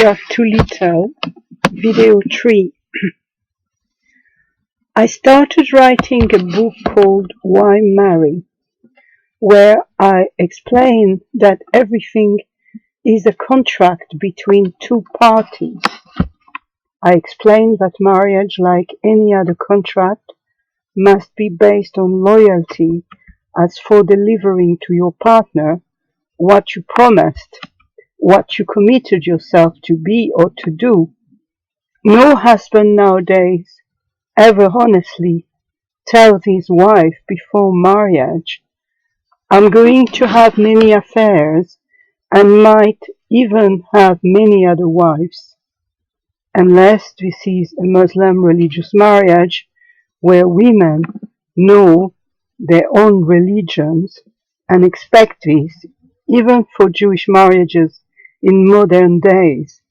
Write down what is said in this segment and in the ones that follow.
You're Too Little, Video 3. I started writing a book called Why Marry, where I explain that everything is a contract between two parties. I explain that marriage, like any other contract, must be based on loyalty as for delivering to your partner what you promised, what you committed yourself to be or to do. No husband nowadays ever honestly tells his wife before marriage, I'm going to have many affairs and might even have many other wives, unless this is a Muslim religious marriage where women know their own religions and expect this. Even for Jewish marriages in modern days,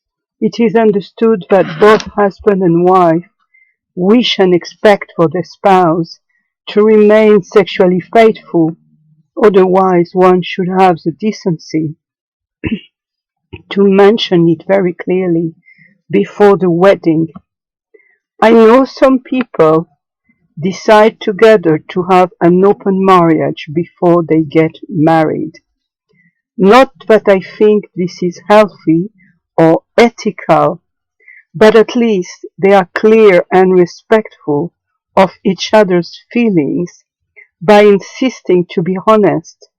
it is understood that both husband and wife wish and expect for their spouse to remain sexually faithful, otherwise one should have the decency to mention it very clearly before the wedding. I know some people decide together to have an open marriage before they get married. Not that I think this is healthy or ethical, but at least they are clear and respectful of each other's feelings by insisting to be honest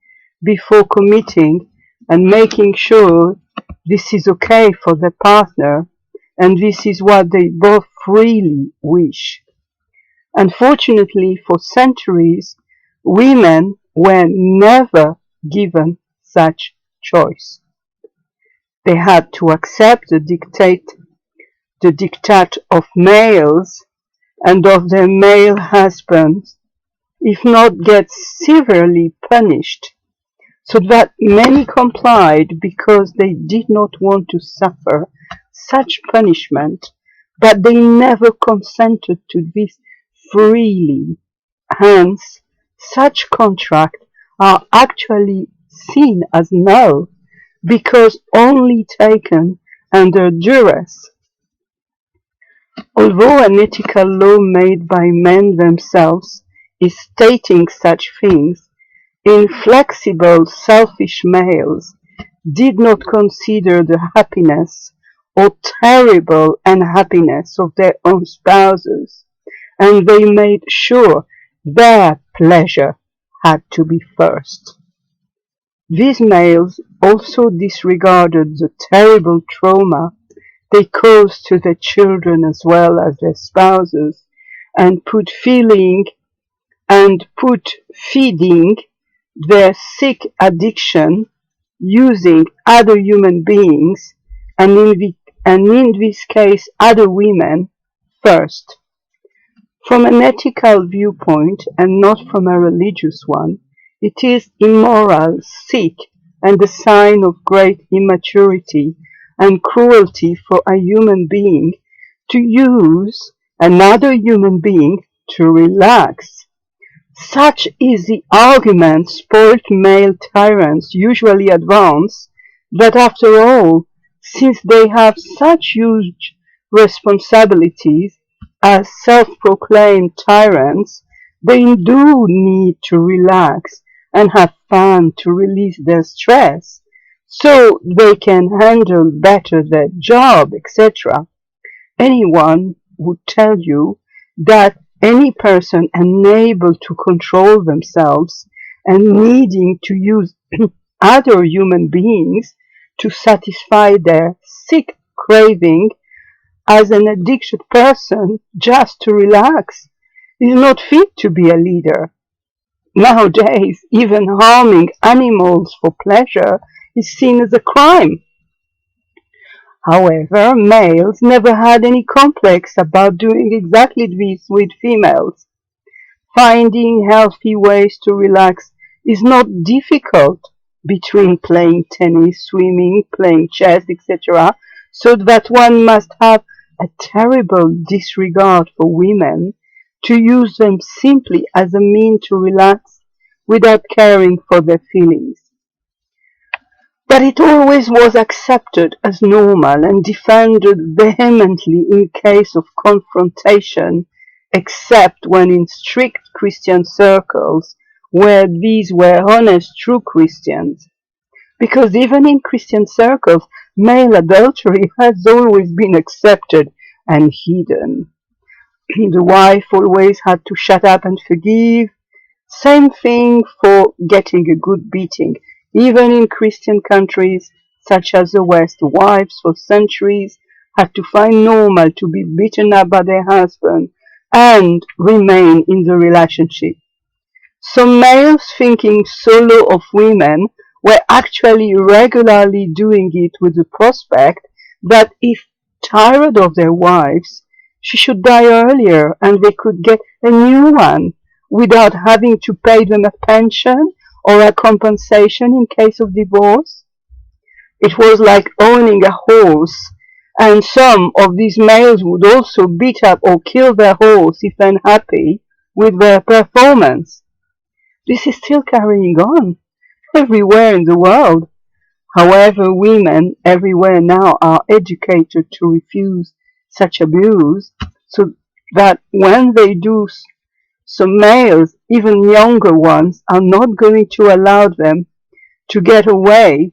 before committing and making sure this is okay for their partner and this is what they both freely wish. Unfortunately, for centuries, women were never given such choice. They had to accept the diktat of males and of their male husbands, if not get severely punished, so that many complied because they did not want to suffer such punishment, but they never consented to this freely. Hence, such contracts are actually seen as null because only taken under duress. Although an ethical law made by men themselves is stating such things, inflexible, selfish males did not consider the happiness or terrible unhappiness of their own spouses, and they made sure their pleasure had to be first. These males also disregarded the terrible trauma they caused to their children as well as their spouses, and put feeding their sick addiction using other human beings, and in this case other women, first. From an ethical viewpoint and not from a religious one, it is immoral, sick, and a sign of great immaturity and cruelty for a human being to use another human being to relax. Such is the argument spoiled male tyrants usually advance, that after all, since they have such huge responsibilities as self-proclaimed tyrants, they do need to relax and have fun to release their stress, so they can handle better their job, etc. Anyone would tell you that any person unable to control themselves and needing to use other human beings to satisfy their sick craving as an addicted person just to relax is not fit to be a leader. Nowadays, even harming animals for pleasure is seen as a crime. However, males never had any complex about doing exactly this with females. Finding healthy ways to relax is not difficult between playing tennis, swimming, playing chess, etc., so that one must have a terrible disregard for women to use them simply as a means to relax without caring for their feelings. But it always was accepted as normal and defended vehemently in case of confrontation, except when in strict Christian circles where these were honest true Christians. Because even in Christian circles, male adultery has always been accepted and hidden. The wife always had to shut up and forgive. Same thing for getting a good beating. Even in Christian countries such as the West, wives for centuries had to find normal to be beaten up by their husband and remain in the relationship. Some males thinking solo of women were actually regularly doing it with the prospect that if tired of their wives, she should die earlier and they could get a new one without having to pay them a pension or a compensation in case of divorce. It was like owning a horse, and some of these males would also beat up or kill their horse if unhappy with their performance. This is still carrying on everywhere in the world. However, women everywhere now are educated to refuse such abuse, so that when they do, some males, even younger ones, are not going to allow them to get away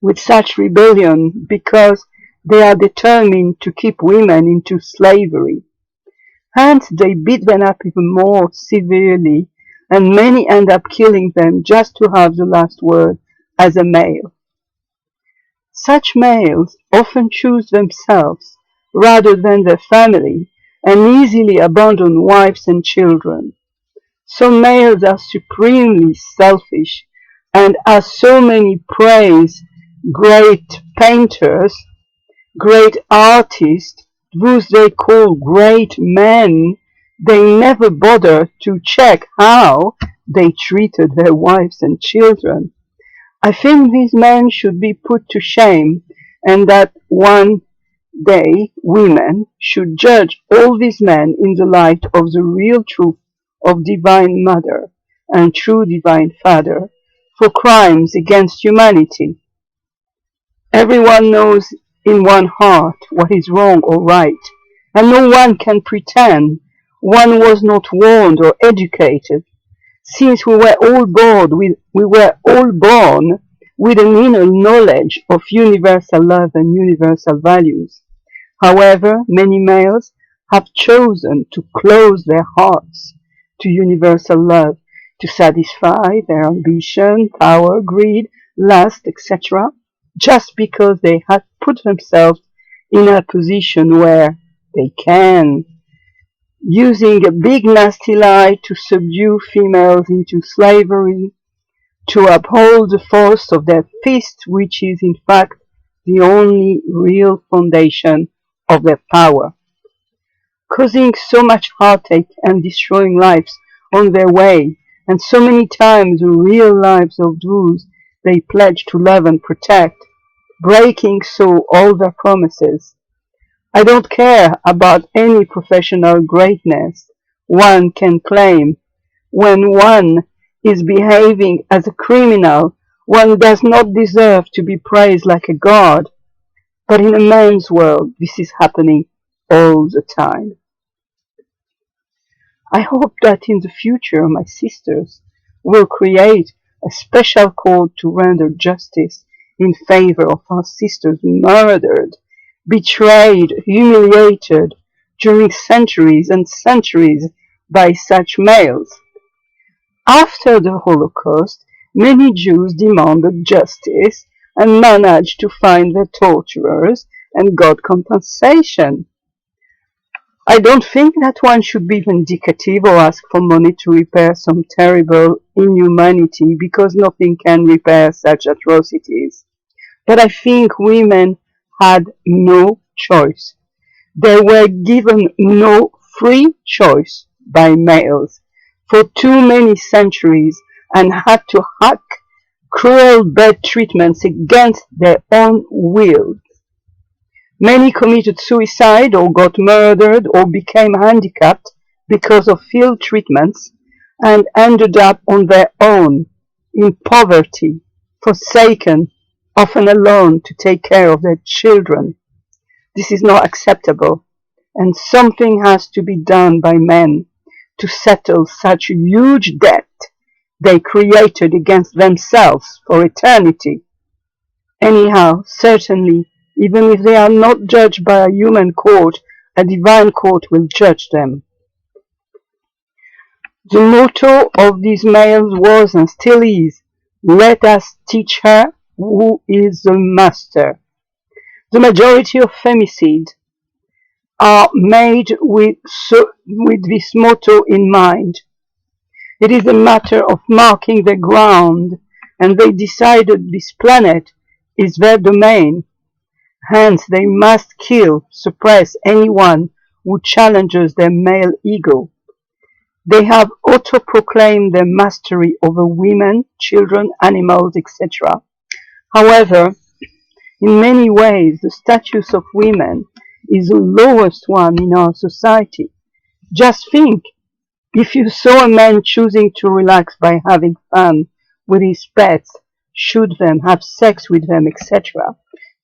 with such rebellion because they are determined to keep women into slavery. Hence, they beat them up even more severely, and many end up killing them just to have the last word as a male. Such males often choose themselves rather than their family and easily abandon wives and children. Some males are supremely selfish and as so many praise great painters, great artists, those they call great men, they never bother to check how they treated their wives and children. I think these men should be put to shame, and that one day women should judge all these men in the light of the real truth of Divine Mother and true Divine Father for crimes against humanity. Everyone knows in one heart what is wrong or right, and no one can pretend one was not warned or educated, since we were all born with an inner knowledge of universal love and universal values. However, many males have chosen to close their hearts to universal love to satisfy their ambition, power, greed, lust, etc., just because they have put themselves in a position where they can, using a big nasty lie to subdue females into slavery, to uphold the force of their fist, which is in fact the only real foundation of their power, causing so much heartache and destroying lives on their way, and so many times the real lives of those they pledge to love and protect, breaking so all their promises. I don't care about any professional greatness one can claim. When one is behaving as a criminal, one does not deserve to be praised like a god. But in a man's world, this is happening all the time. I hope that in the future my sisters will create a special court to render justice in favor of our sisters murdered, betrayed, humiliated during centuries and centuries by such males. After the Holocaust, many Jews demanded justice and managed to find their torturers and got compensation. I don't think that one should be vindicative or ask for money to repair some terrible inhumanity because nothing can repair such atrocities. But I think women had no choice. They were given no free choice by males for too many centuries and had to hack cruel bad treatments against their own will. Many committed suicide or got murdered or became handicapped because of ill treatments and ended up on their own in poverty. forsaken, often alone to take care of their children. This is not acceptable, and something has to be done by men to settle such huge debt they created against themselves for eternity. Anyhow, certainly, even if they are not judged by a human court, a divine court will judge them. The motto of these males was and still is, "Let us teach her who is the master." The majority of femicides are made with this motto in mind. It is a matter of marking their ground, and they decided this planet is their domain. Hence they must kill, suppress anyone who challenges their male ego. They have auto-proclaimed their mastery over women, children, animals, etc. However, in many ways, the status of women is the lowest one in our society. Just think, if you saw a man choosing to relax by having fun with his pets, shoot them, have sex with them, etc.,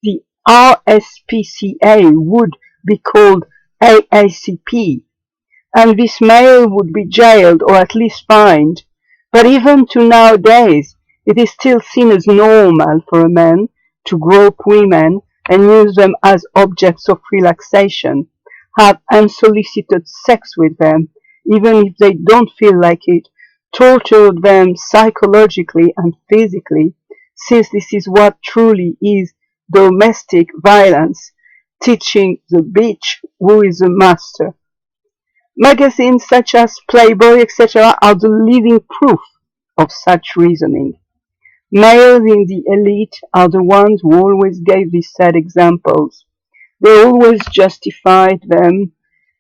the RSPCA would be called AACP, and this male would be jailed or at least fined. But even to nowadays, it is still seen as normal for a man to grope women and use them as objects of relaxation, have unsolicited sex with them, even if they don't feel like it, torture them psychologically and physically, since this is what truly is domestic violence, teaching the bitch who is the master. Magazines such as Playboy, etc. are the living proof of such reasoning. Males in the elite are the ones who always gave these sad examples. They always justified them,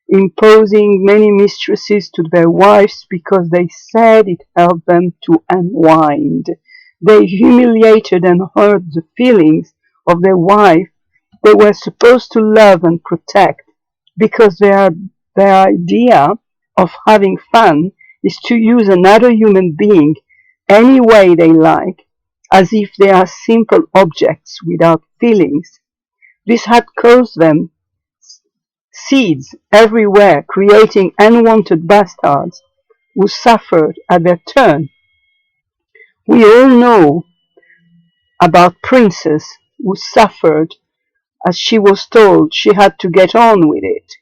imposing many mistresses to their wives because they said it helped them to unwind. They humiliated and hurt the feelings of their wife they were supposed to love and protect, because their idea of having fun is to use another human being any way they like, as if they are simple objects without feelings. This had caused them seeds everywhere, creating unwanted bastards who suffered at their turn. We all know about Princess who suffered as she was told she had to get on with it.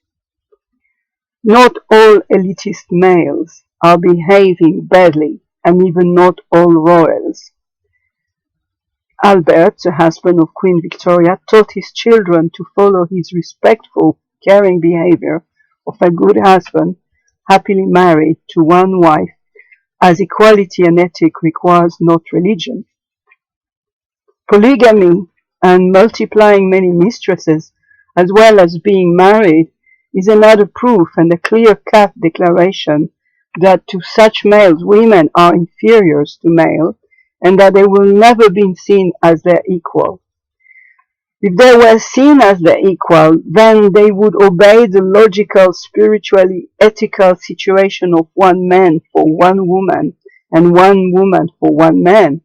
Not all elitist males are behaving badly, and even not all royals. Albert, the husband of Queen Victoria, taught his children to follow his respectful, caring behavior of a good husband, happily married to one wife, as equality and ethic requires not religion. Polygamy and multiplying many mistresses, as well as being married, is another proof and a clear-cut declaration that to such males women are inferiors to males, and that they will never be seen as their equal. If they were seen as their equal, then they would obey the logical, spiritually ethical situation of one man for one woman, and one woman for one man.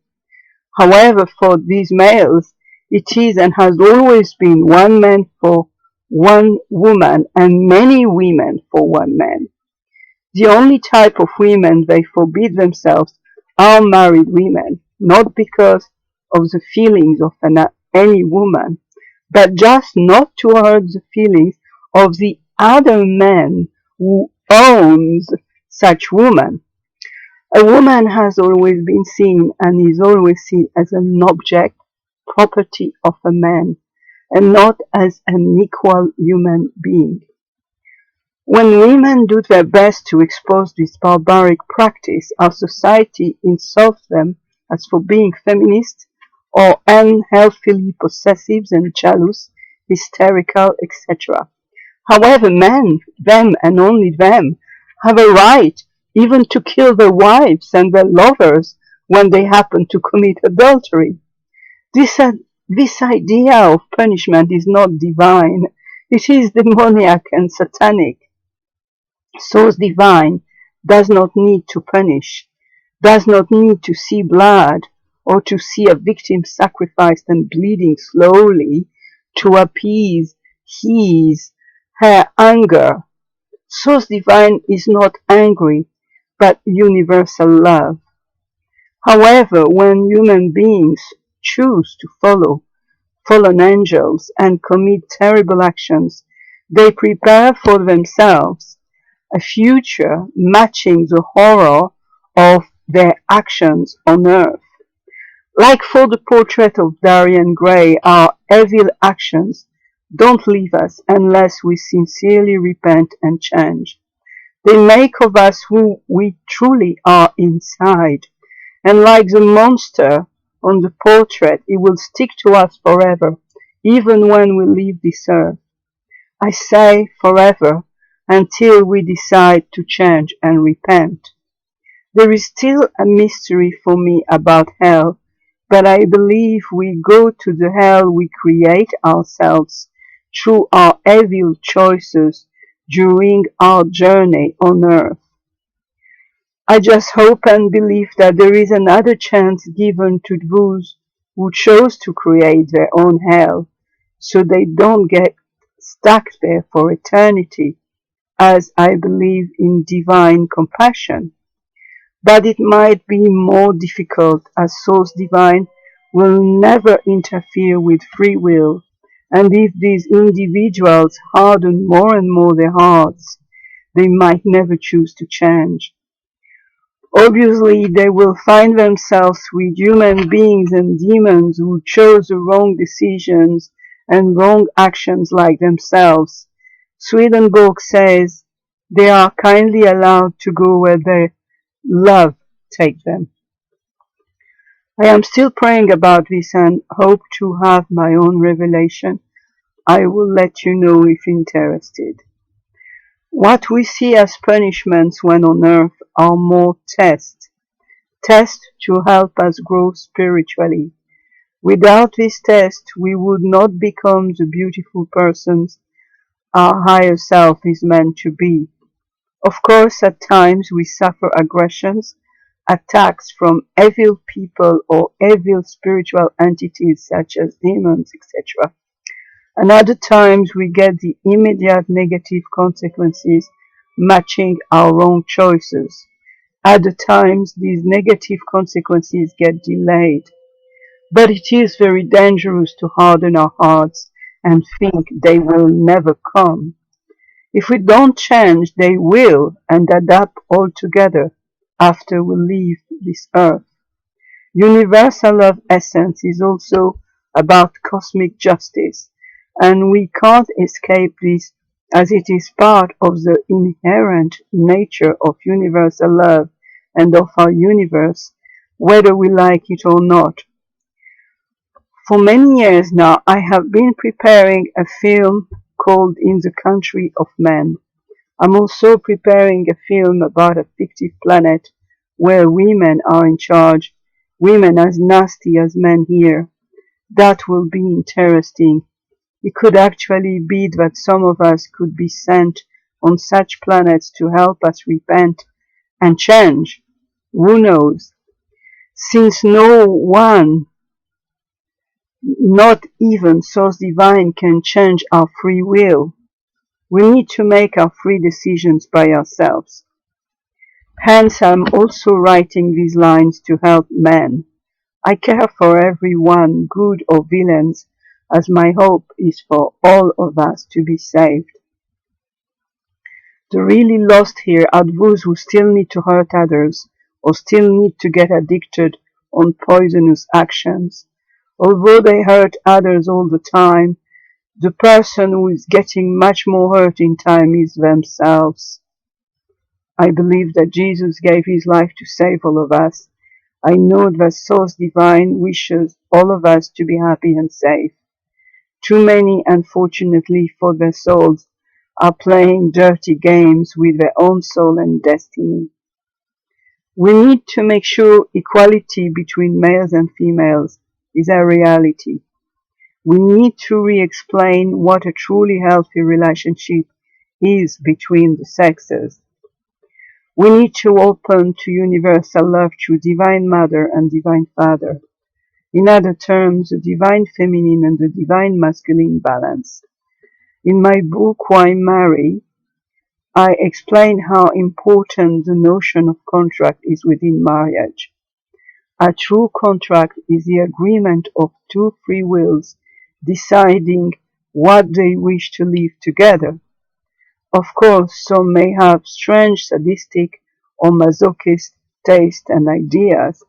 However, for these males, it is and has always been one man for one woman and many women for one man. The only type of women they forbid themselves are married women, not because of the feelings of any woman, but just not to hurt the feelings of the other man who owns such woman. A woman has always been seen and is always seen as an object, property of a man, and not as an equal human being. When women do their best to expose this barbaric practice, our society insults them as for being feminist or unhealthily possessive and jealous, hysterical, etc. However, men, them and only them, have a right even to kill their wives and their lovers when they happen to commit adultery. This idea of punishment is not divine. It is demoniac and satanic. Source divine does not need to punish, does not need to see blood or to see a victim sacrificed and bleeding slowly to appease his, her anger. Source Divine is not angry, but universal love. However, when human beings choose to follow fallen angels and commit terrible actions, they prepare for themselves a future matching the horror of their actions on earth. Like for the portrait of Dorian Gray, our evil actions don't leave us unless we sincerely repent and change. They make of us who we truly are inside. And like the monster on the portrait, it will stick to us forever, even when we leave this earth. I say forever, until we decide to change and repent. There is still a mystery for me about hell, but I believe we go to the hell we create ourselves through our evil choices during our journey on earth. I just hope and believe that there is another chance given to those who chose to create their own hell, so they don't get stuck there for eternity, as I believe in divine compassion. But it might be more difficult, as Source Divine will never interfere with free will, and if these individuals harden more and more their hearts, they might never choose to change. Obviously, they will find themselves with human beings and demons who chose the wrong decisions and wrong actions like themselves. Swedenborg says they are kindly allowed to go where their love takes them. I am still praying about this and hope to have my own revelation. I will let you know if interested. What we see as punishments when on earth are more tests to help us grow spiritually. Without this test, we would not become the beautiful persons our higher self is meant to be. Of course, at times we suffer aggressions, attacks from evil people or evil spiritual entities such as demons, etc. And other times we get the immediate negative consequences matching our wrong choices. Other times these negative consequences get delayed. But it is very dangerous to harden our hearts and think they will never come. If we don't change, they will and adapt altogether after we leave this earth. Universal love essence is also about cosmic justice, and we can't escape this as it is part of the inherent nature of universal love and of our universe, whether we like it or not. For many years now, I have been preparing a film called In the Country of Men. I'm also preparing a film about a fictive planet where women are in charge, women as nasty as men here. That will be interesting. It could actually be that some of us could be sent on such planets to help us repent and change. Who knows? Since no one, not even Source Divine, can change our free will, we need to make our free decisions by ourselves. Hence, I'm also writing these lines to help men. I care for everyone, good or villains, as my hope is for all of us to be saved. The really lost here are those who still need to hurt others, or still need to get addicted on poisonous actions. Although they hurt others all the time, the person who is getting much more hurt in time is themselves. I believe that Jesus gave his life to save all of us. I know that Source Divine wishes all of us to be happy and safe. Too many, unfortunately for their souls, are playing dirty games with their own soul and destiny. We need to make sure equality between males and females is a reality. We need to re-explain what a truly healthy relationship is between the sexes. We need to open to universal love through Divine Mother and Divine Father. in other terms, the divine feminine and the divine masculine balance. In my book, Why Marry?, I explain how important the notion of contract is within marriage. A true contract is the agreement of two free wills deciding what they wish to live together. Of course, some may have strange sadistic or masochist taste and ideas,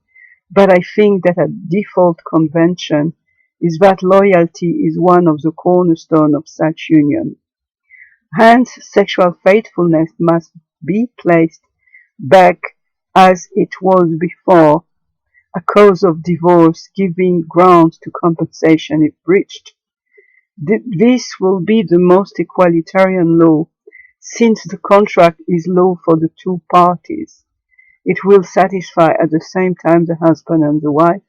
but I think that a default convention is that loyalty is one of the cornerstones of such union. Hence, sexual faithfulness must be placed back as it was before, a cause of divorce, giving grounds to compensation if breached. This will be the most equalitarian law, since the contract is law for the two parties. It will satisfy at the same time the husband and the wife,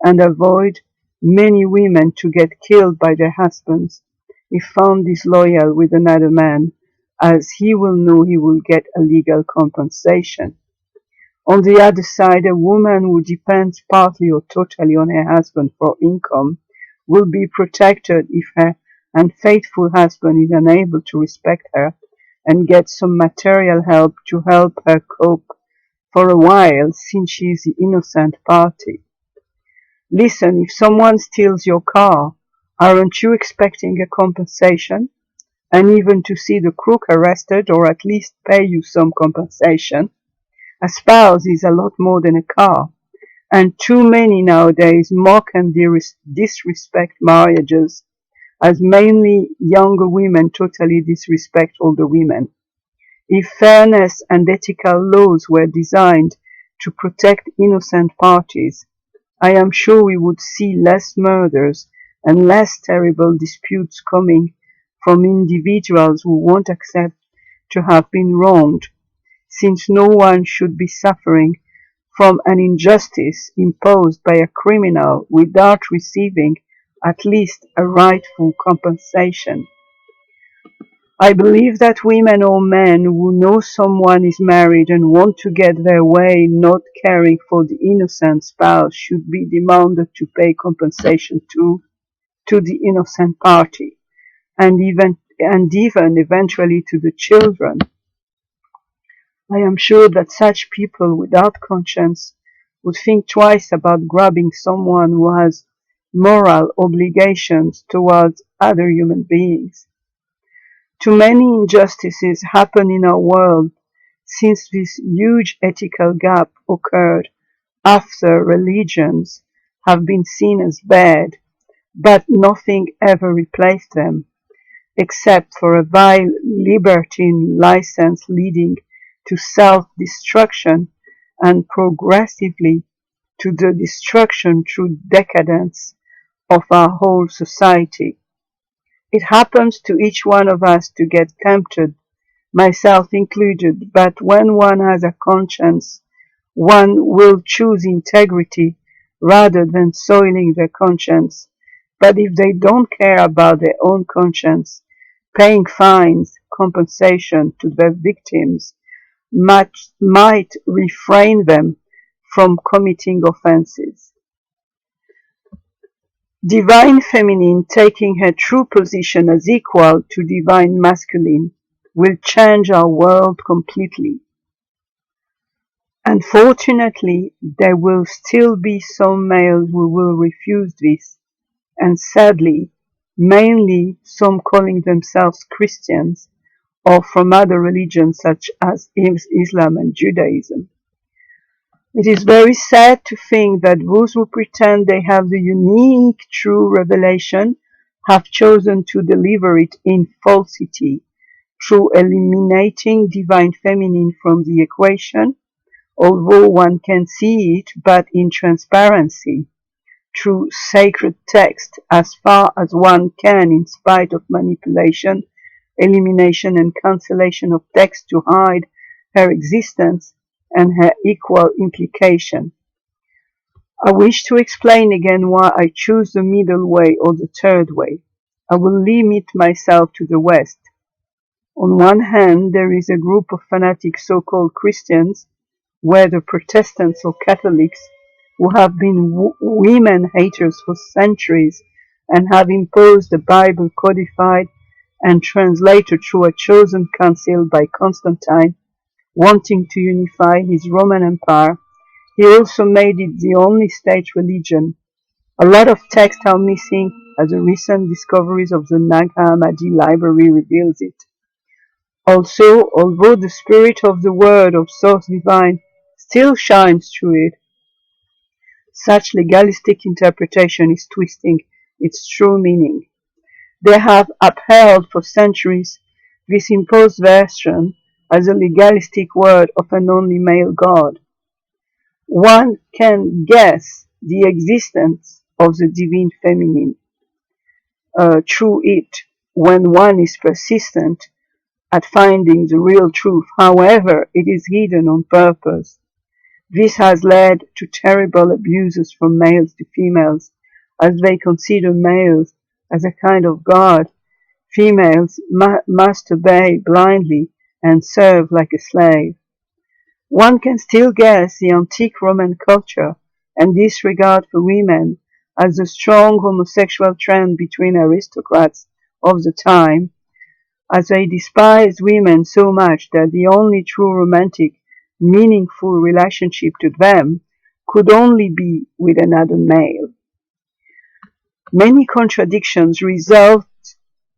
and avoid many women to get killed by their husbands if found disloyal with another man, as he will know he will get a legal compensation. On the other side, a woman who depends partly or totally on her husband for income will be protected if her unfaithful husband is unable to respect her and get some material help to help her cope for a while, since she is the innocent party. Listen, if someone steals your car, aren't you expecting a compensation? And even to see the crook arrested, or at least pay you some compensation? A spouse is a lot more than a car, and too many nowadays mock and disrespect marriages, as mainly younger women totally disrespect older women. If fairness and ethical laws were designed to protect innocent parties, I am sure we would see less murders and less terrible disputes coming from individuals who won't accept to have been wronged, since no one should be suffering from an injustice imposed by a criminal without receiving at least a rightful compensation. I believe that women or men who know someone is married and want to get their way, not caring for the innocent spouse, should be demanded to pay compensation to the innocent party, and even eventually to the children. I am sure that such people without conscience would think twice about grabbing someone who has moral obligations towards other human beings. Too many injustices happen in our world since this huge ethical gap occurred after religions have been seen as bad, but nothing ever replaced them, except for a vile libertine license leading to self-destruction and progressively to the destruction through decadence of our whole society. It happens to each one of us to get tempted, myself included, but when one has a conscience, one will choose integrity rather than soiling their conscience. But if they don't care about their own conscience, paying fines, compensation to their victims might refrain them from committing offenses. Divine feminine, taking her true position as equal to divine masculine, will change our world completely. Unfortunately, there will still be some males who will refuse this, and sadly, mainly some calling themselves Christians or from other religions such as Islam and Judaism. It is very sad to think that those who pretend they have the unique true revelation have chosen to deliver it in falsity through eliminating divine feminine from the equation, although one can see it but in transparency, through sacred text as far as one can in spite of manipulation, elimination and cancellation of text to hide her existence and her equal implication. I wish to explain again why I choose the middle way or the third way. I will limit myself to the West. On one hand, there is a group of fanatic so-called Christians, whether Protestants or Catholics, who have been women haters for centuries and have imposed the Bible codified and translated through a chosen council by Constantine, wanting to unify his Roman Empire. He also made it the only state religion. A lot of texts are missing, as the recent discoveries of the Nag Hammadi library reveals it. Also, although the spirit of the word of source divine still shines through it, such legalistic interpretation is twisting its true meaning. They have upheld for centuries this imposed version as a legalistic word of an only male God. One can guess the existence of the divine feminine through it when one is persistent at finding the real truth. However, it is hidden on purpose. This has led to terrible abuses from males to females, as they consider males as a kind of god. Females must obey blindly and serve like a slave. One can still guess the antique Roman culture and disregard for women as a strong homosexual trend between aristocrats of the time, as they despised women so much that the only true romantic, meaningful relationship to them could only be with another male. Many contradictions result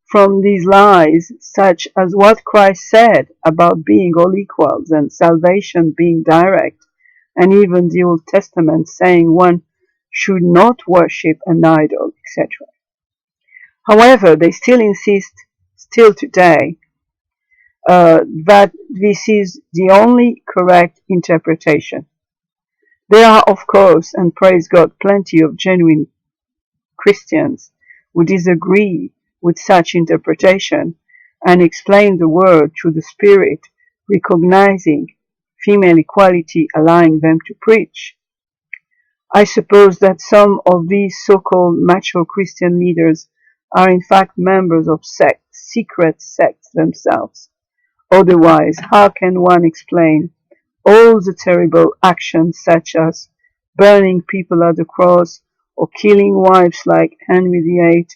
from these lies, such as what Christ said about being all equals and salvation being direct, and even the Old Testament saying one should not worship an idol, etc. However, they still insist, still today, that this is the only correct interpretation. There are, of course, and praise God, plenty of genuine Christians who disagree with such interpretation and explain the word through the Spirit, recognizing female equality, allowing them to preach. I suppose that some of these so-called macho Christian leaders are in fact members of sects, secret sects themselves. Otherwise, how can one explain all the terrible actions such as burning people at the cross or killing wives like Henry VIII,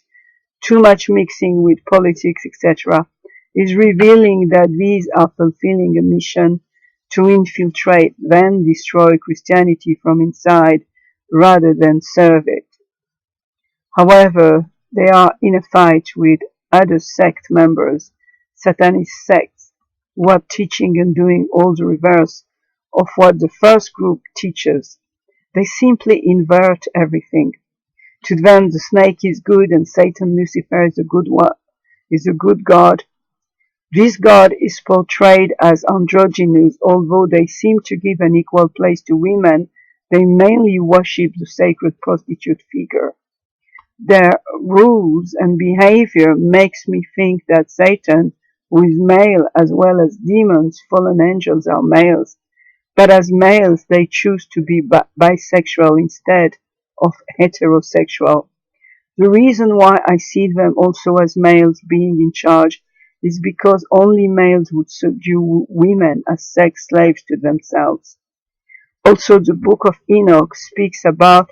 too much mixing with politics, etc., is revealing that these are fulfilling a mission to infiltrate, then destroy Christianity from inside rather than serve it. However, they are in a fight with other sect members, Satanist sects, who are teaching and doing all the reverse of what the first group teaches. They simply invert everything. To them, the snake is good and Satan, Lucifer, is a good one, is a good God. This God is portrayed as androgynous, although they seem to give an equal place to women. They mainly worship the sacred prostitute figure. Their rules and behavior makes me think that Satan, who is male as well as demons, fallen angels are males, but as males they choose to be bisexual instead of heterosexual. The reason why I see them also as males being in charge is because only males would subdue women as sex slaves to themselves. Also, the book of Enoch speaks about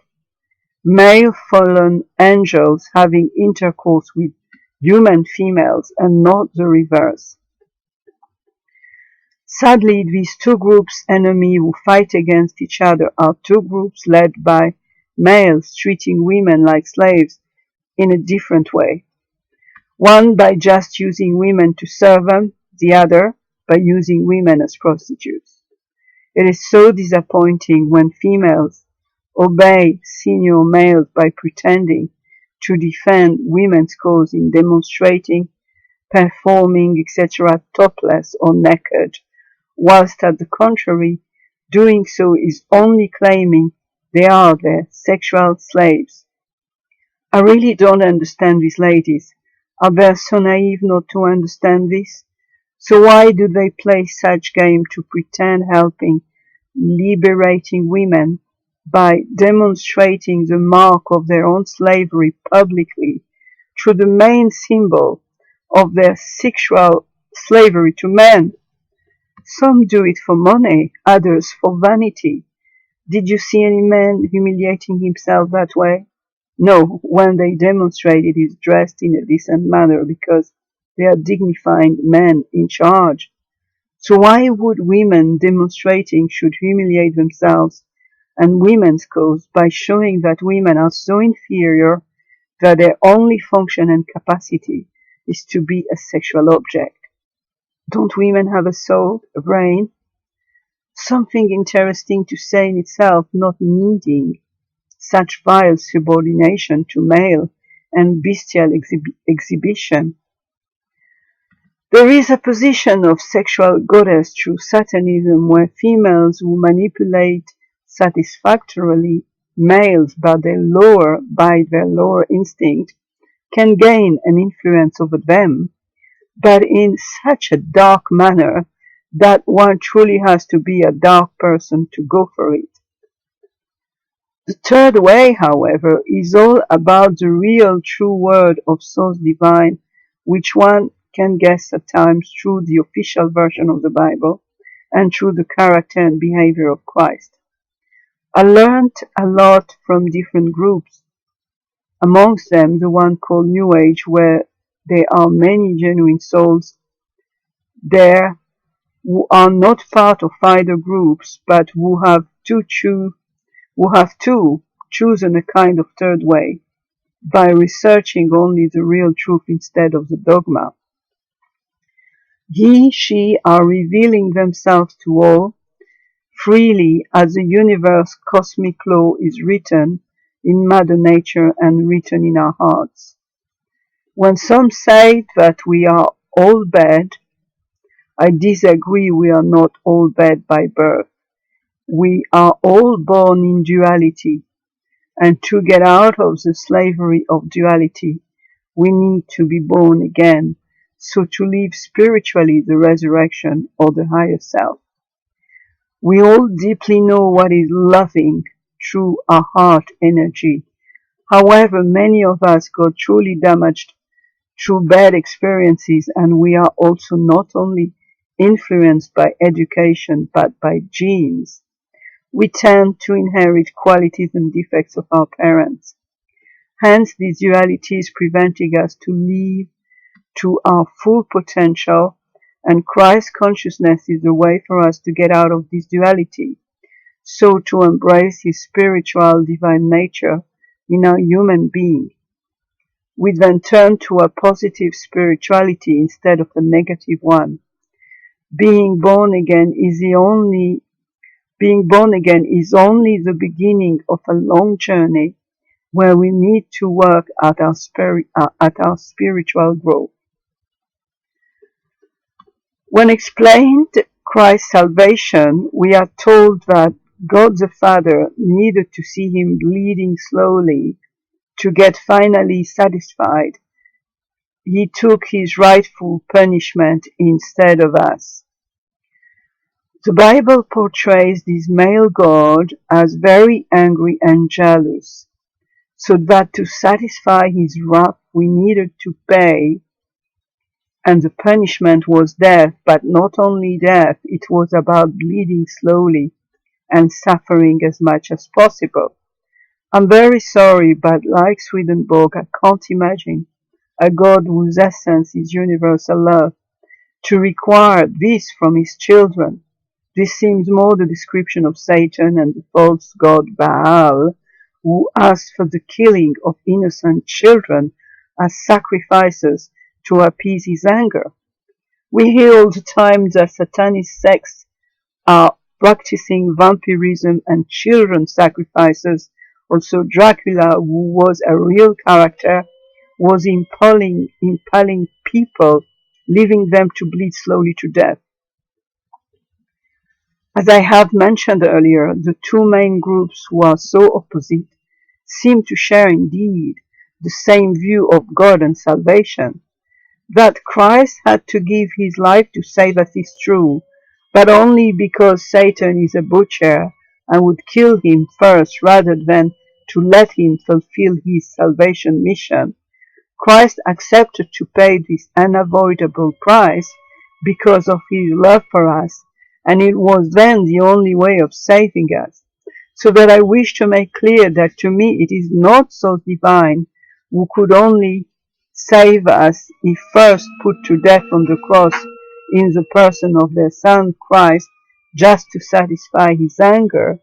male fallen angels having intercourse with human females and not the reverse. Sadly, these two groups enemy who fight against each other are two groups led by males treating women like slaves in a different way. One by just using women to serve them, the other by using women as prostitutes. It is so disappointing when females obey senior males by pretending to defend women's cause in demonstrating, performing, etc. topless or naked, whilst at the contrary, doing so is only claiming they are their sexual slaves. I really don't understand these ladies. Are they so naive not to understand this? So why do they play such game to pretend helping, liberating women by demonstrating the mark of their own slavery publicly through the main symbol of their sexual slavery to men? Some do it for money, others for vanity. Did you see any man humiliating himself that way? No, when they demonstrated is dressed in a decent manner because they are dignified men in charge. So why would women demonstrating should humiliate themselves and women's cause by showing that women are so inferior that their only function and capacity is to be a sexual object? Don't women have a soul, a brain? Something interesting to say in itself, not needing such vile subordination to male and bestial exhibition. There is a position of sexual goddess through Satanism where females who manipulate satisfactorily males by their lower instinct can gain an influence over them, but in such a dark manner that one truly has to be a dark person to go for it. The third way, however, is all about the real true word of source divine, which one can guess at times through the official version of the Bible and through the character and behavior of Christ. I learned a lot from different groups, amongst them the one called New Age, where there are many genuine souls there who are not part of either groups, but who have chosen a kind of third way, by researching only the real truth instead of the dogma. He, she are revealing themselves to all, freely as the universe cosmic law is written in Mother Nature and written in our hearts. When some say that we are all bad, I disagree. We are not all bad by birth. We are all born in duality, and to get out of the slavery of duality, we need to be born again, so to live spiritually the resurrection or the higher self. We all deeply know what is loving through our heart energy. However, many of us got truly damaged through bad experiences, and we are also not only influenced by education but by genes. We tend to inherit qualities and defects of our parents. Hence, this duality is preventing us to live to our full potential, and Christ consciousness is the way for us to get out of this duality, so to embrace His spiritual divine nature in our human being. We then turn to a positive spirituality instead of a negative one. Being born again is only the beginning of a long journey where we need to work at our spiritual growth. When explained Christ's salvation, we are told that God the Father needed to see Him bleeding slowly to get finally satisfied. He took His rightful punishment instead of us. The Bible portrays this male God as very angry and jealous, so that to satisfy His wrath we needed to pay, and the punishment was death, but not only death, it was about bleeding slowly and suffering as much as possible. I'm very sorry, but like Swedenborg, I can't imagine a God whose essence is universal love to require this from His children. This seems more the description of Satan and the false god Baal, who asked for the killing of innocent children as sacrifices to appease his anger. We hear all the time that Satanic sects are practicing vampirism and children sacrifices. Also, Dracula, who was a real character, was impaling people, leaving them to bleed slowly to death. As I have mentioned earlier, the two main groups who are so opposite seem to share indeed the same view of God and salvation. That Christ had to give His life to save us is true, but only because Satan is a butcher and would kill Him first rather than to let Him fulfill His salvation mission. Christ accepted to pay this unavoidable price because of His love for us, and it was then the only way of saving us. so that I wish to make clear that to me it is not Source Divine who could only save us if first put to death on the cross in the person of their Son Christ just to satisfy his anger.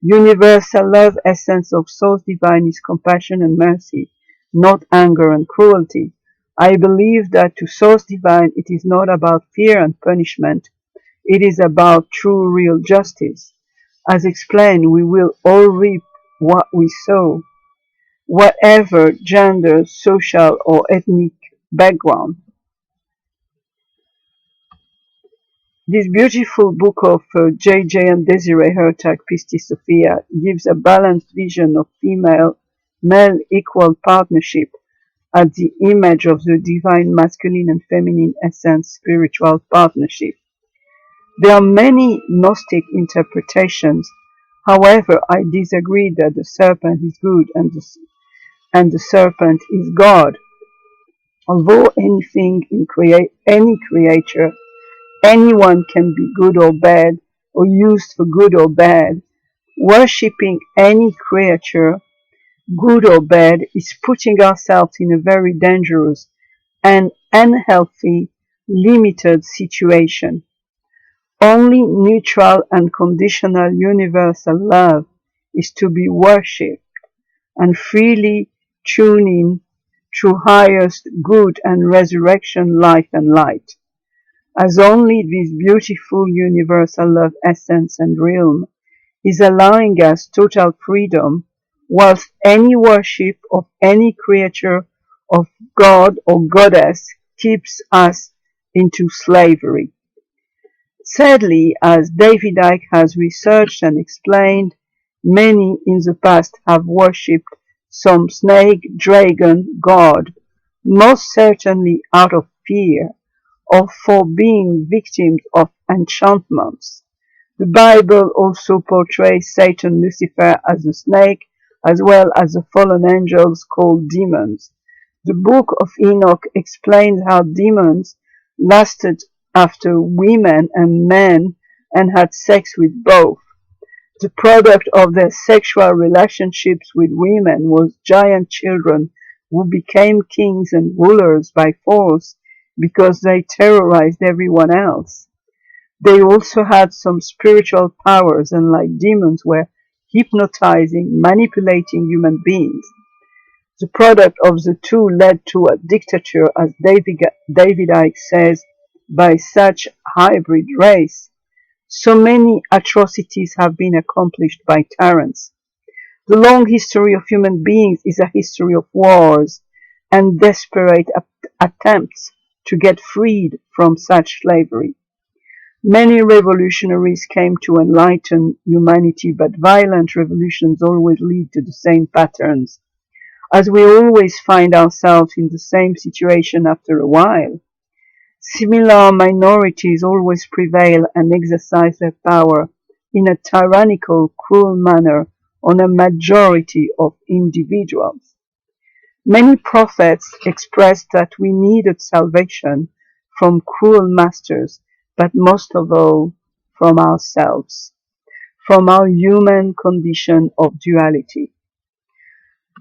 Universal love essence of Source Divine is compassion and mercy, not anger and cruelty. I believe that to Source Divine it is not about fear and punishment, it is about true real justice. As explained, we will all reap what we sow, whatever gender, social or ethnic background. This beautiful book of J.J. and Desiree Hertag, Pistis Sophia, gives a balanced vision of female-male equal partnership at the image of the divine masculine and feminine essence spiritual partnership. There are many Gnostic interpretations. However, I disagree that the serpent is good and the serpent is God. Although anything in any creature, anyone can be good or bad, or used for good or bad. Worshipping any creature, good or bad, is putting ourselves in a very dangerous and unhealthy, limited situation. Only neutral and conditional universal love is to be worshipped, and freely tune in through highest good and resurrection life and light, as only this beautiful universal love essence and realm is allowing us total freedom, whilst any worship of any creature of God or goddess keeps us into slavery. Sadly, as David Icke has researched and explained, many in the past have worshipped some snake, dragon, god, most certainly out of fear, or for being victims of enchantments. The Bible also portrays Satan, Lucifer, as a snake, as well as the fallen angels called demons. The book of Enoch explains how demons lusted after women and men and had sex with both. The product of their sexual relationships with women was giant children who became kings and rulers by force because they terrorized everyone else. They also had some spiritual powers and like demons were hypnotizing, manipulating human beings. The product of the two led to a dictature, as David Icke says, by such hybrid race. So many atrocities have been accomplished by tyrants. The long history of human beings is a history of wars and desperate attempts to get freed from such slavery. Many revolutionaries came to enlighten humanity, but violent revolutions always lead to the same patterns, as we always find ourselves in the same situation after a while. Similar minorities always prevail and exercise their power in a tyrannical, cruel manner on a majority of individuals. Many prophets expressed that we needed salvation from cruel masters, but most of all from ourselves, from our human condition of duality.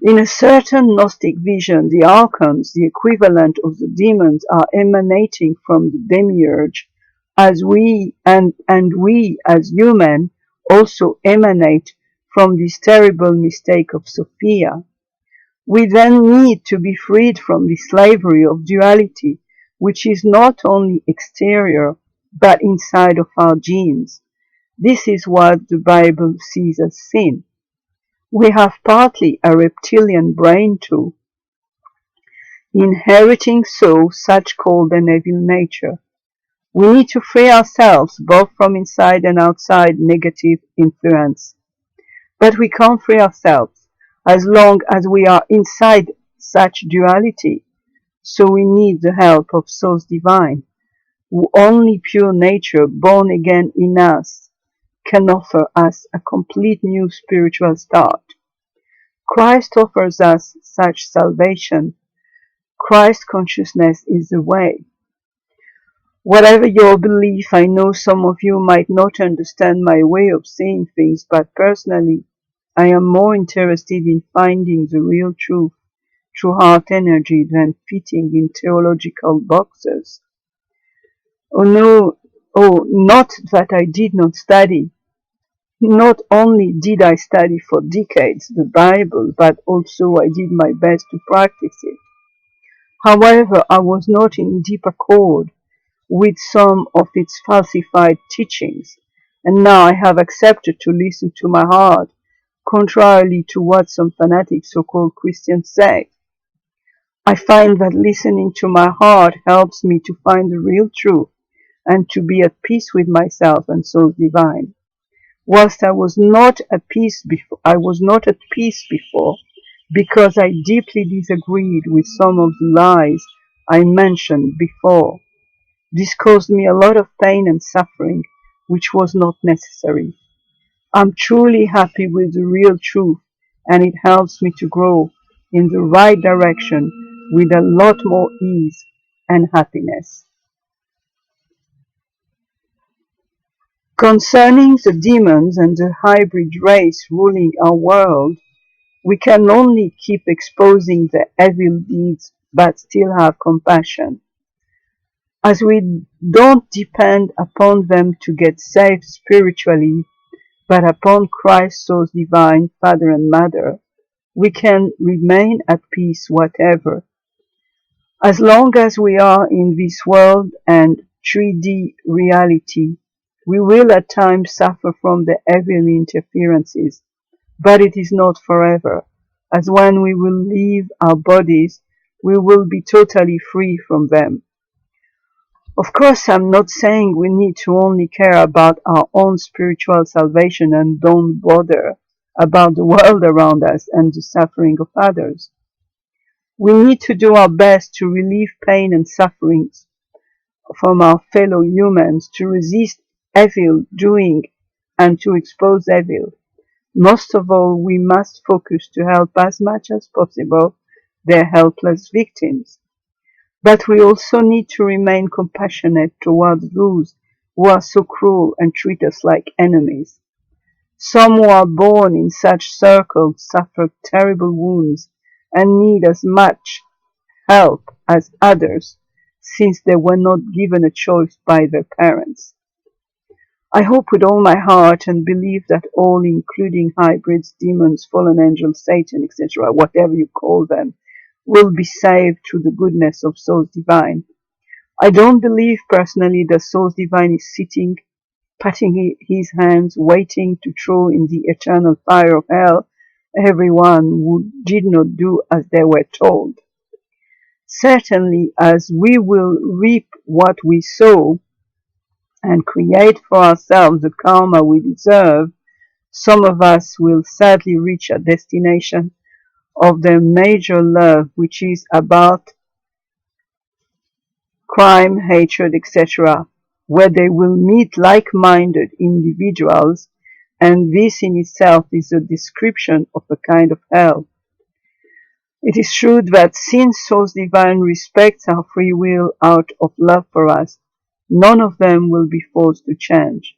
In a certain Gnostic vision, the archons, the equivalent of the demons, are emanating from the demiurge, as we as human also emanate from this terrible mistake of Sophia. We then need to be freed from the slavery of duality, which is not only exterior, but inside of our genes. This is what the Bible sees as sin. We have partly a reptilian brain too, inheriting so such called an evil nature. We need to free ourselves both from inside and outside negative influence. But we can't free ourselves as long as we are inside such duality. So we need the help of Source Divine, who only pure nature born again in us can offer us a complete new spiritual start. Christ offers us such salvation. Christ consciousness is the way. Whatever your belief, I know some of you might not understand my way of seeing things, but personally, I am more interested in finding the real truth through heart energy than fitting in theological boxes. Oh no, oh, not that I did not study. Not only did I study for decades the Bible, but also I did my best to practice it. However, I was not in deep accord with some of its falsified teachings, and now I have accepted to listen to my heart, contrarily to what some fanatic so-called Christians say. I find that listening to my heart helps me to find the real truth and to be at peace with myself and source divine. Whilst I was not at peace before because I deeply disagreed with some of the lies I mentioned before. This caused me a lot of pain and suffering, which was not necessary. I'm truly happy with the real truth, and it helps me to grow in the right direction with a lot more ease and happiness. Concerning the demons and the hybrid race ruling our world, we can only keep exposing their evil deeds but still have compassion. As we don't depend upon them to get saved spiritually, but upon Christ's source divine, Father and Mother, we can remain at peace whatever. As long as we are in this world and 3D reality, we will at times suffer from the evil interferences, but it is not forever, as when we will leave our bodies, we will be totally free from them. Of course, I'm not saying we need to only care about our own spiritual salvation and don't bother about the world around us and the suffering of others. We need to do our best to relieve pain and sufferings from our fellow humans, to resist evil doing and to expose evil. Most of all, we must focus to help as much as possible their helpless victims. But we also need to remain compassionate towards those who are so cruel and treat us like enemies. Some who are born in such circles suffer terrible wounds and need as much help as others, since they were not given a choice by their parents. I hope with all my heart and believe that all, including hybrids, demons, fallen angels, Satan, etc., whatever you call them, will be saved through the goodness of Source Divine. I don't believe personally that Source Divine is sitting, patting his hands, waiting to throw in the eternal fire of hell everyone who did not do as they were told. Certainly, as we will reap what we sow and create for ourselves the karma we deserve, some of us will sadly reach a destination of their major love, which is about crime, hatred, etc., where they will meet like-minded individuals, and this in itself is a description of a kind of hell. It is true that since Source Divine respects our free will out of love for us, none of them will be forced to change.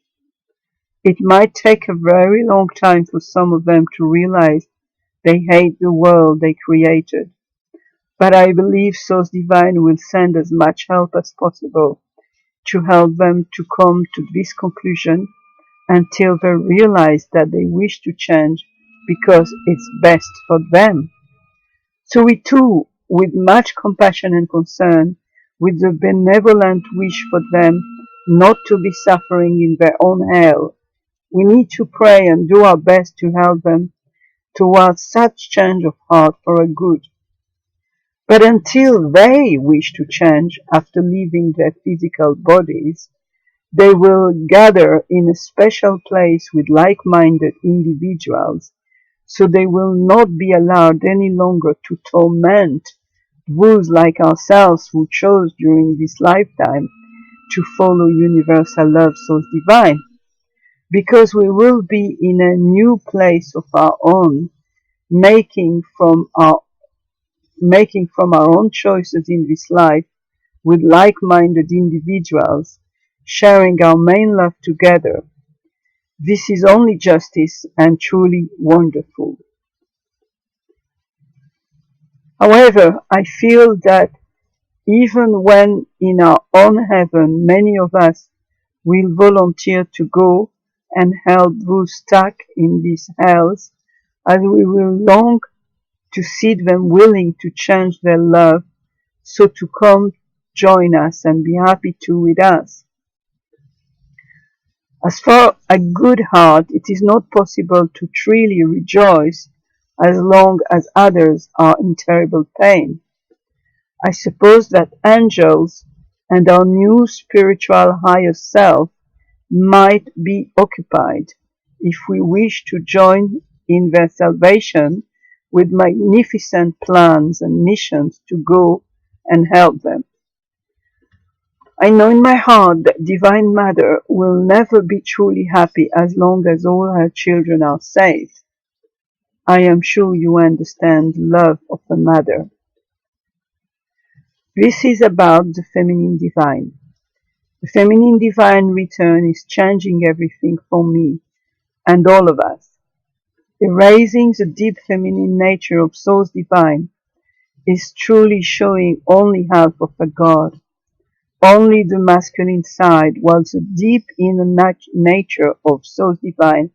It might take a very long time for some of them to realize they hate the world they created. But I believe Source Divine will send as much help as possible to help them to come to this conclusion until they realize that they wish to change because it's best for them. So we too, with much compassion and concern, with the benevolent wish for them not to be suffering in their own hell, we need to pray and do our best to help them towards such change of heart for a good. But until they wish to change after leaving their physical bodies, they will gather in a special place with like-minded individuals, so they will not be allowed any longer to torment those like ourselves who chose during this lifetime to follow universal love source divine, because we will be in a new place of our own, making from our own choices in this life with like-minded individuals, sharing our main love together. This is only justice and truly wonderful. However, I feel that even when in our own heaven many of us will volunteer to go and help those stuck in these hells, as we will long to see them willing to change their love, so to come join us and be happy too with us. As for a good heart, it is not possible to truly rejoice as long as others are in terrible pain. I suppose that angels and our new spiritual higher self might be occupied, if we wish to join in their salvation, with magnificent plans and missions to go and help them. I know in my heart that Divine Mother will never be truly happy as long as all her children are safe. I am sure you understand the love of a mother. This is about the feminine divine. The feminine divine return is changing everything for me and all of us. Erasing the deep feminine nature of Source Divine is truly showing only half of a God, only the masculine side, while the deep inner nature of Source Divine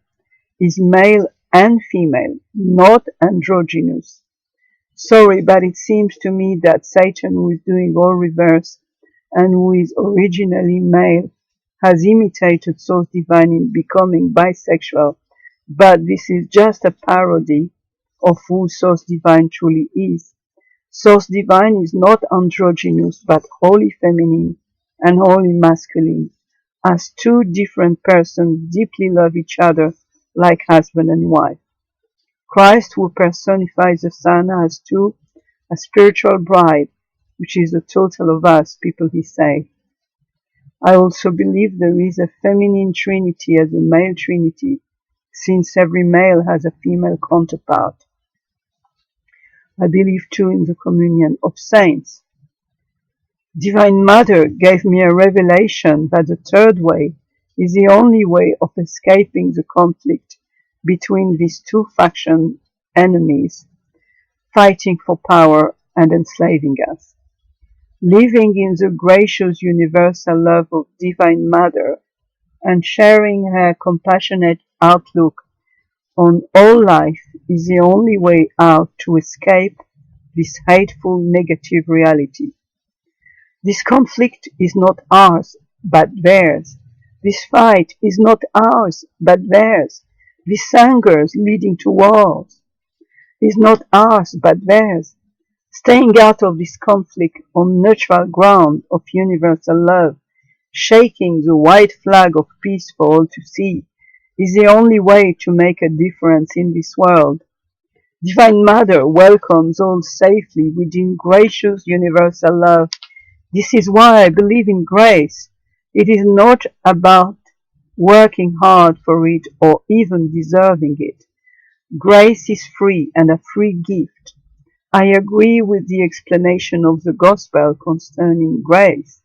is male and female, not androgynous. Sorry, but it seems to me that Satan, who is doing all reverse and who is originally male, has imitated Source Divine in becoming bisexual, but this is just a parody of who Source Divine truly is. Source Divine is not androgynous, but wholly feminine and wholly masculine, as two different persons deeply love each other like husband and wife. Christ, who personifies the Son, has too a spiritual bride, which is the total of us, people he saved. I also believe there is a feminine trinity as a male trinity, since every male has a female counterpart. I believe too in the communion of saints. Divine Mother gave me a revelation that the third way is the only way of escaping the conflict between these two faction enemies, fighting for power and enslaving us. Living in the gracious universal love of Divine Mother and sharing her compassionate outlook on all life is the only way out to escape this hateful negative reality. This conflict is not ours, but theirs. This fight is not ours, but theirs. This anger leading to wars is not ours, but theirs. Staying out of this conflict on neutral ground of universal love, shaking the white flag of peace for all to see, is the only way to make a difference in this world. Divine Mother welcomes all safely within gracious universal love. This is why I believe in grace. It is not about working hard for it or even deserving it. Grace is free and a free gift. I agree with the explanation of the Gospel concerning grace.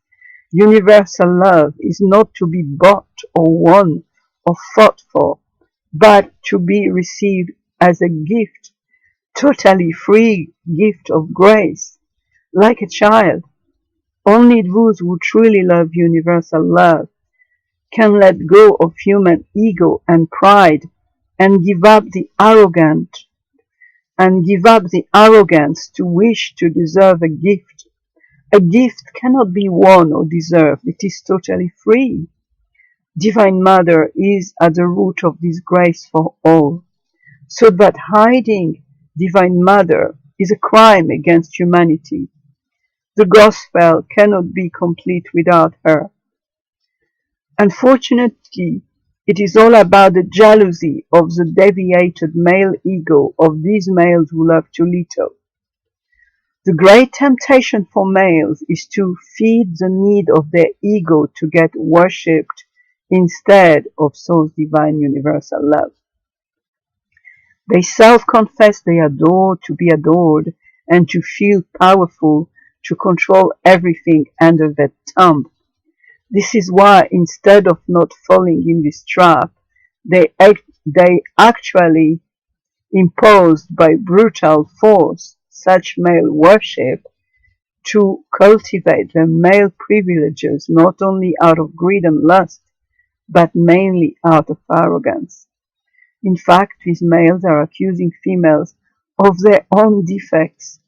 Universal love is not to be bought or won or fought for, but to be received as a gift, totally free gift of grace, like a child. Only those who truly love universal love can let go of human ego and pride and give up the arrogance to wish to deserve a gift. A gift cannot be won or deserved. It is totally free. Divine Mother is at the root of this grace for all, so that hiding Divine Mother is a crime against humanity. The Gospel cannot be complete without her. Unfortunately, it is all about the jealousy of the deviated male ego of these males who love too little. The great temptation for males is to feed the need of their ego to get worshipped instead of Soul's divine universal love. They self-confess they adore to be adored and to feel powerful to control everything under their thumb. This is why, instead of not falling in this trap, They actually imposed by brutal force such male worship to cultivate their male privileges not only out of greed and lust, but mainly out of arrogance. In fact, these males are accusing females of their own defects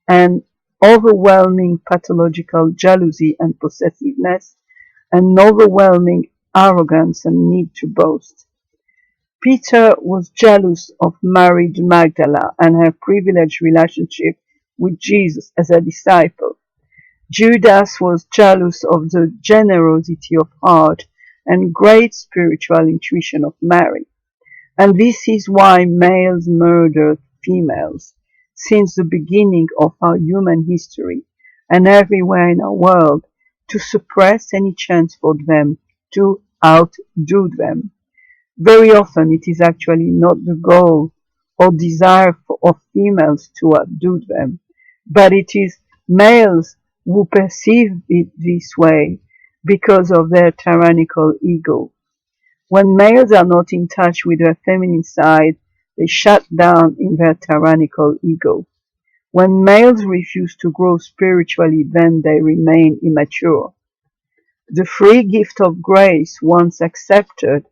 and overwhelming pathological jealousy and possessiveness, and overwhelming arrogance and need to boast. Peter was jealous of Mary Magdala and her privileged relationship with Jesus as a disciple. Judas was jealous of the generosity of heart and great spiritual intuition of Mary. And this is why males murder females since the beginning of our human history and everywhere in our world to suppress any chance for them to outdo them. Very often it is actually not the goal or desire of females to outdo them, but it is males who perceive it this way because of their tyrannical ego. When males are not in touch with their feminine side, they shut down in their tyrannical ego. When males refuse to grow spiritually, then they remain immature. The free gift of grace, once accepted,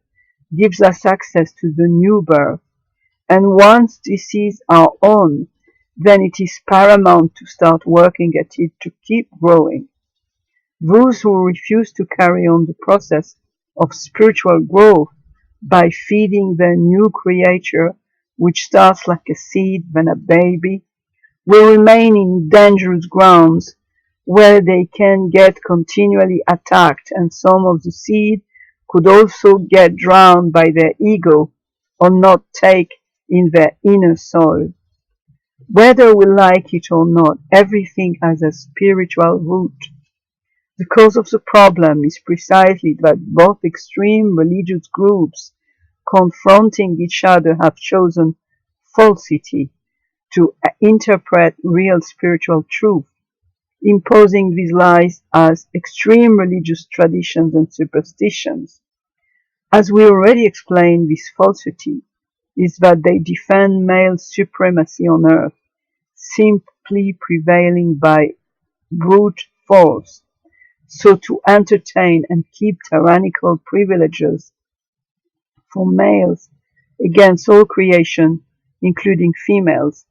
gives us access to the new birth, and once this is our own, then it is paramount to start working at it to keep growing. Those who refuse to carry on the process of spiritual growth by feeding their new creature, which starts like a seed, then a baby, will remain in dangerous grounds where they can get continually attacked, and some of the seed could also get drowned by their ego or not take in their inner soil. Whether we like it or not, everything has a spiritual root. The cause of the problem is precisely that both extreme religious groups confronting each other have chosen falsity to interpret real spiritual truth, imposing these lies as extreme religious traditions and superstitions. As we already explained, this falsity is that they defend male supremacy on earth, simply prevailing by brute force. So to entertain and keep tyrannical privileges for males against all creation, including females,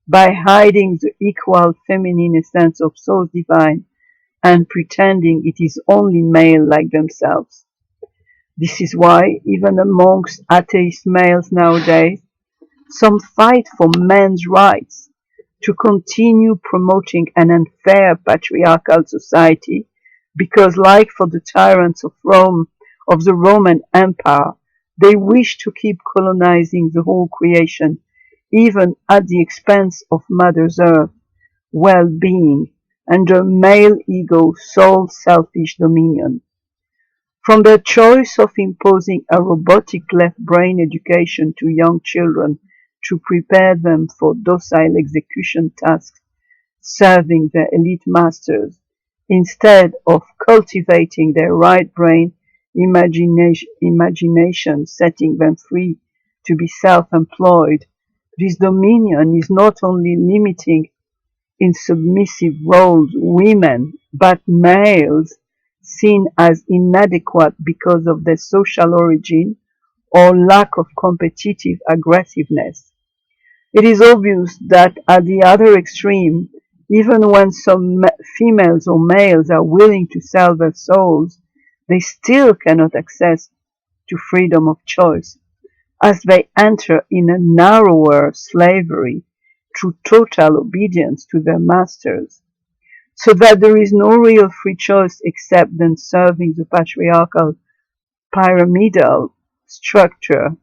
by hiding the equal feminine essence of souls divine and pretending it is only male like themselves. This is why, even amongst atheist males nowadays, some fight for men's rights to continue promoting an unfair patriarchal society, because like for the tyrants of Rome, of the Roman Empire, they wish to keep colonizing the whole creation, even at the expense of Mother Earth's well-being, under male ego, sole selfish dominion. From their choice of imposing a robotic left brain education to young children to prepare them for docile execution tasks serving their elite masters, instead of cultivating their right brain imagination, setting them free to be self-employed, this dominion is not only limiting in submissive roles women, but males seen as inadequate because of their social origin or lack of competitive aggressiveness. It is obvious that at the other extreme, even when some females or males are willing to sell their souls, they still cannot access to freedom of choice, as they enter in a narrower slavery through total obedience to their masters, so that there is no real free choice except then serving the patriarchal pyramidal structure,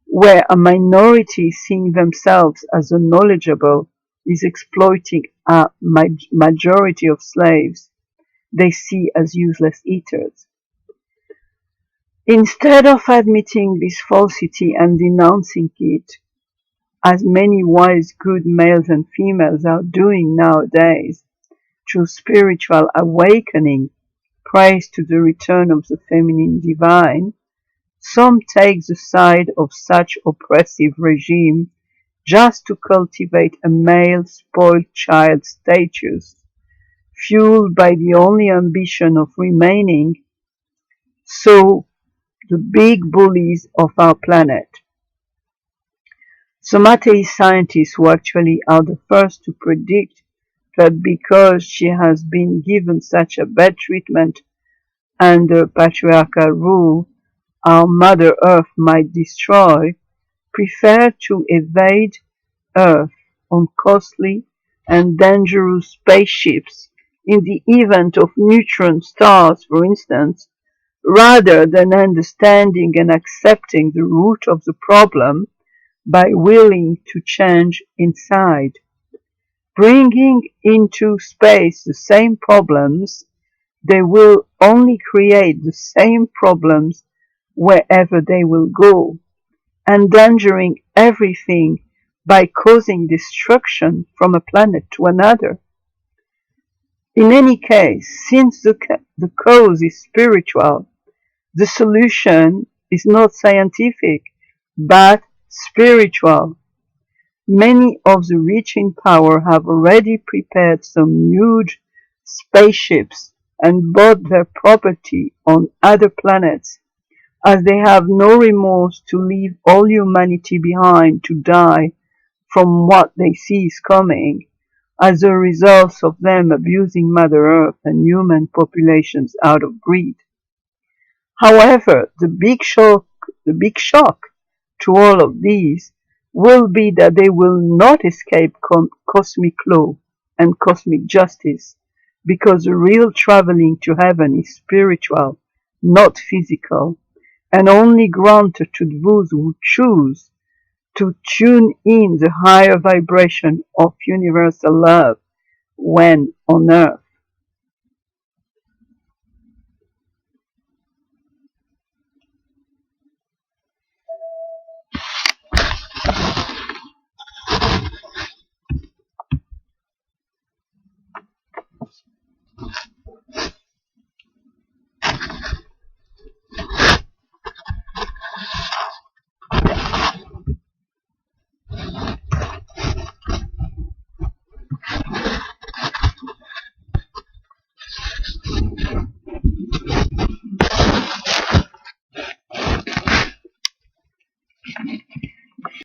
where a minority seeing themselves as the knowledgeable is exploiting a majority of slaves they see as useless eaters. Instead of admitting this falsity and denouncing it, as many wise good males and females are doing nowadays, through spiritual awakening, praise to the return of the feminine divine, Some take the side of such oppressive regime just to cultivate a male spoiled child status, fueled by the only ambition of remaining so the big bullies of our planet. Some atheist scientists who actually are the first to predict that because she has been given such a bad treatment under patriarchal rule, our Mother Earth might destroy, prefer to evade Earth on costly and dangerous spaceships in the event of neutron stars, for instance, rather than understanding and accepting the root of the problem by willing to change inside. Bringing into space the same problems, they will only create the same problems wherever they will go, endangering everything by causing destruction from a planet to another. In any case, since the cause is spiritual, the solution is not scientific, but spiritual. Many of the rich in power have already prepared some huge spaceships and bought their property on other planets, as they have no remorse to leave all humanity behind to die from what they see is coming, as a result of them abusing Mother Earth and human populations out of greed. However, the big shock to all of these will be that they will not escape cosmic law and cosmic justice, because the real traveling to heaven is spiritual, not physical, and only granted to those who choose to tune in the higher vibration of universal love when on earth.